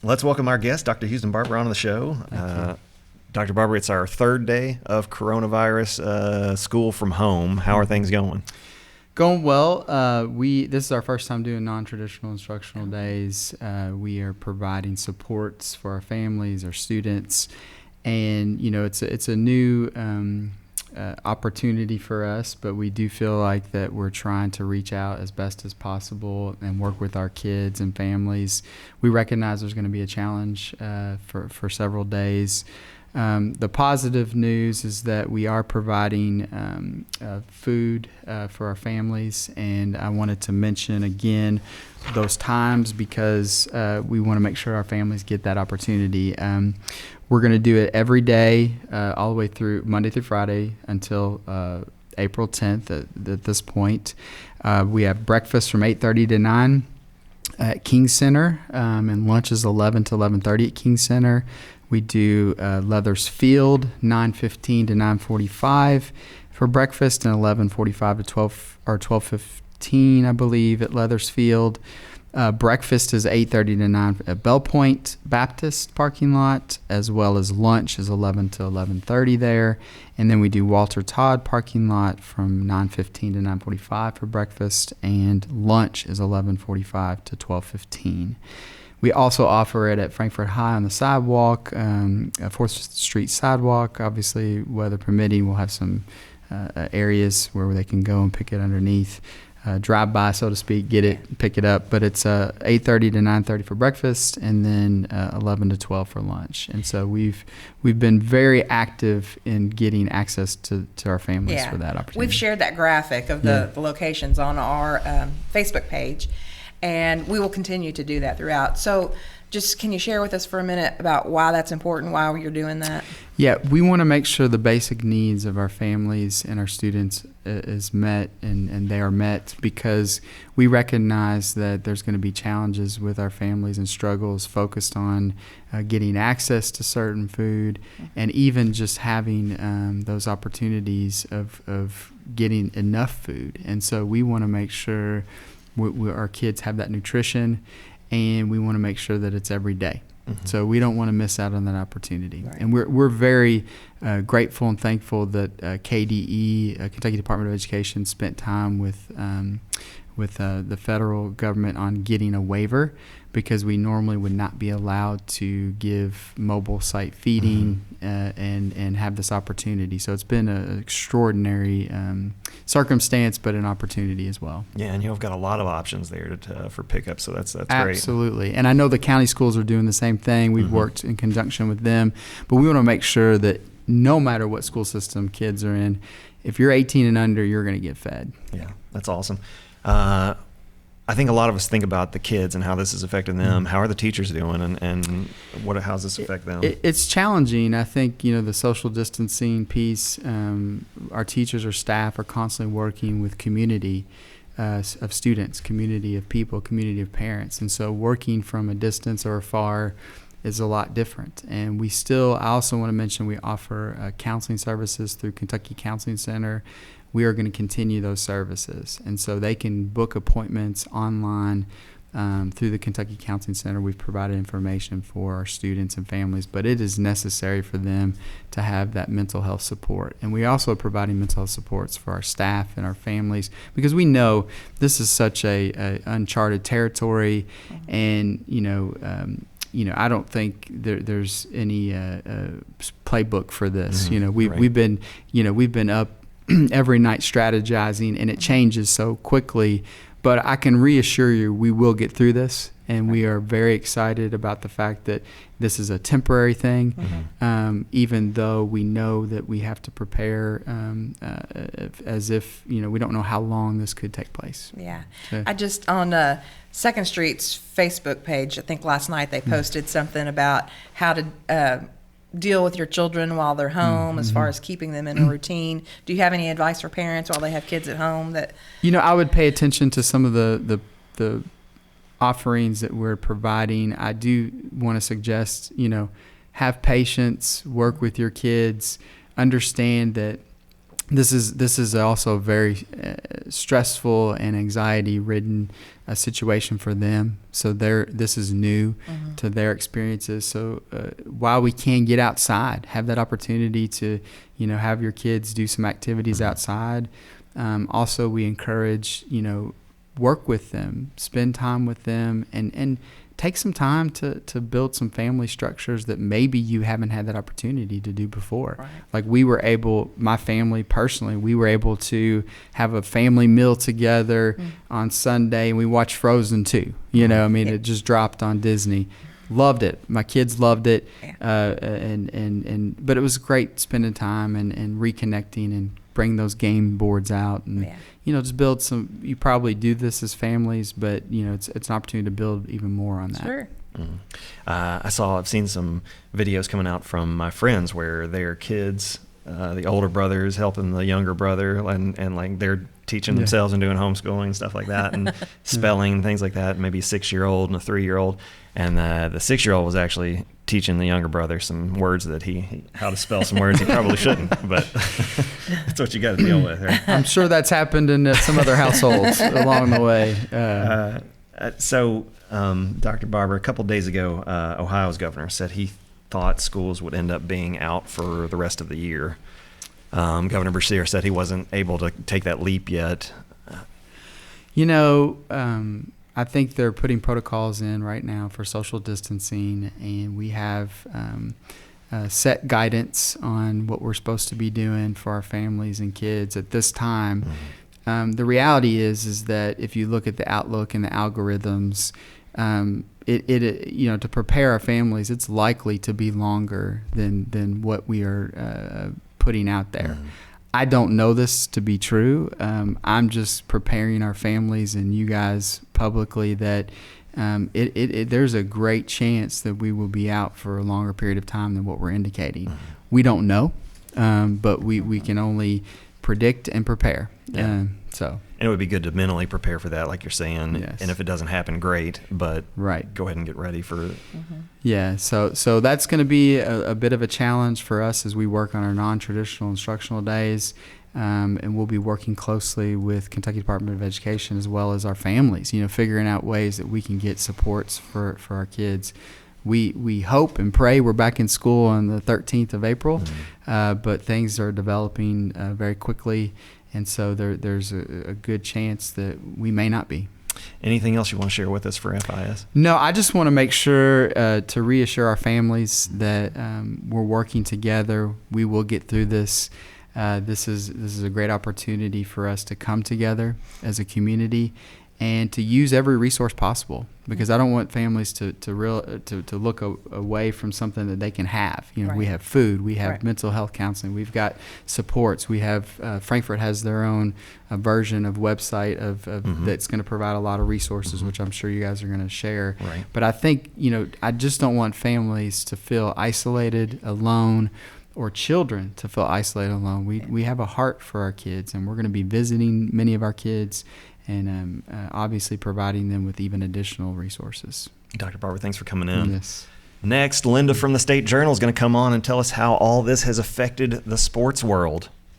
Let's welcome our guest, Dr. Houston Barber, on the show. Dr. Barber, it's our third day of coronavirus school from home. How are things going? Going well. This is our first time doing non-traditional instructional days. We are providing supports for our families, our students, and it's a new opportunity for us. But we do feel like that we're trying to reach out as best as possible and work with our kids and families. We recognize there's going to be a challenge for several days. The positive news is that we are providing food for our families, and I wanted to mention again those times because we want to make sure our families get that opportunity. We're going to do it every day, all the way through Monday through Friday until April 10th at this point. We have breakfast from 8:30 to 9 at King Center, and lunch is 11 to 11:30 at King Center. We do Leathers Field, 9:15 to 9:45 for breakfast, and 11:45 to 12:15, I believe, at Leathers Field. Breakfast is 8:30 to 9 at Bell Point Baptist parking lot, as well as lunch is 11 to 11:30 there. And then we do Walter Todd parking lot from 9:15 to 9:45 for breakfast, and lunch is 11:45 to 12:15. We also offer it at Frankfort High on the sidewalk, 4th Street sidewalk. Obviously, weather permitting, we'll have some areas where they can go and pick it underneath. Drive by, so to speak, get it, pick it up. But it's 8:30 to 9:30 for breakfast, and then 11 to 12 for lunch. And so we've been very active in getting access to our families for that opportunity. We've shared that graphic of the locations on our Facebook page, and we will continue to do that throughout. So just can you share with us for a minute about why that's important, why you're doing that? Yeah, we want to make sure the basic needs of our families and our students is met, and they are met, because we recognize that there's going to be challenges with our families and struggles focused on getting access to certain food, and even just having those opportunities of getting enough food. And so we want to make sure our kids have that nutrition, and we want to make sure that it's every day. Mm-hmm. So we don't want to miss out on that opportunity. Right. And we're very grateful and thankful that KDE, Kentucky Department of Education, spent time with the federal government on getting a waiver, because we normally would not be allowed to give mobile site feeding and have this opportunity. So it's been an extraordinary circumstance, but an opportunity as well. Yeah, and you've got a lot of options there for pickup, so that's great. Absolutely. And I know the county schools are doing the same thing. We've worked in conjunction with them, but we want to make sure that no matter what school system kids are in, if you're 18 and under, you're going to get fed. Yeah, that's awesome. I think a lot of us think about the kids and how this is affecting them. How are the teachers doing, and how's this affect them? It's challenging. I think, the social distancing piece, our teachers or staff are constantly working with community of students, community of people, community of parents. And so working from a distance or afar is a lot different. And I also want to mention we offer counseling services through Kentucky Counseling Center. We are going to continue those services. And so they can book appointments online through the Kentucky Counseling Center. We've provided information for our students and families, but it is necessary for them to have that mental health support. And we also are providing mental health supports for our staff and our families, because we know this is such a uncharted territory. And, I don't think there's any playbook for this. We've been up every night strategizing, and it changes so quickly. But I can reassure you, we will get through this, and we are very excited about the fact that this is a temporary thing, even though we know that we have to prepare as if, we don't know how long this could take place. Yeah. So, I just, on 2nd Street's Facebook page, I think last night they posted something about how to deal with your children while they're home, as far as keeping them in a routine. Do you have any advice for parents while they have kids at home? That I would pay attention to some of the offerings that we're providing. I do want to suggest, have patience, work with your kids, understand that this is also a very stressful and anxiety-ridden situation for them. So this is new to their experiences. So while we can get outside, have that opportunity to, have your kids do some activities outside. Also, we encourage, work with them, spend time with them, and take some time to build some family structures that maybe you haven't had that opportunity to do before. Right. Like my family personally, we were able to have a family meal together on Sunday, and we watched Frozen 2. It just dropped on Disney. Loved it. My kids loved it. But it was great spending time and reconnecting and bring those game boards out and just build some. You probably do this as families, but it's an opportunity to build even more on that. Sure. I've seen some videos coming out from my friends where their kids, the older brother is helping the younger brother, and like they're teaching themselves and doing homeschooling and stuff like that, and spelling and things like that. Maybe a 6-year-old and a 3-year-old, and the 6-year-old was actually teaching the younger brother some words that how to spell some words he probably shouldn't, but that's what you got to deal with, right? I'm sure that's happened in some other households along the way. So, Dr. Barber, a couple days ago, Ohio's governor said he thought schools would end up being out for the rest of the year. Governor Brashear said he wasn't able to take that leap yet. I think they're putting protocols in right now for social distancing, and we have set guidance on what we're supposed to be doing for our families and kids at this time. The reality is that if you look at the outlook and the algorithms, to prepare our families, it's likely to be longer than what we are putting out there. I don't know this to be true. I'm just preparing our families and you guys publicly that there's a great chance that we will be out for a longer period of time than what we're indicating. We don't know, but we can only predict and prepare. And it would be good to mentally prepare for that, like you're saying. Yes. And if it doesn't happen, great. But go ahead and get ready for it. Yeah. So that's going to be a bit of a challenge for us as we work on our non-traditional instructional days. And we'll be working closely with Kentucky Department of Education as well as our families, figuring out ways that we can get supports for our kids. We hope and pray we're back in school on the 13th of April, but things are developing very quickly. And so there's a good chance that we may not be. Anything else you want to share with us for FIS? No, I just want to make sure to reassure our families that we're working together. We will get through this. This is a great opportunity for us to come together as a community and to use every resource possible, because I don't want families to look away from something that they can have. We have food, we have mental health counseling, we've got supports, we have Frankfort has their own version of website that's going to provide a lot of resources, which I'm sure you guys are going to share. Right. But I think I just don't want families to feel isolated, alone, or children to feel isolated, alone. We have a heart for our kids, and we're going to be visiting many of our kids, and obviously providing them with even additional resources. Dr. Barber, thanks for coming in. Yes. Next, Linda from the State Journal is going to come on and tell us how all this has affected the sports world.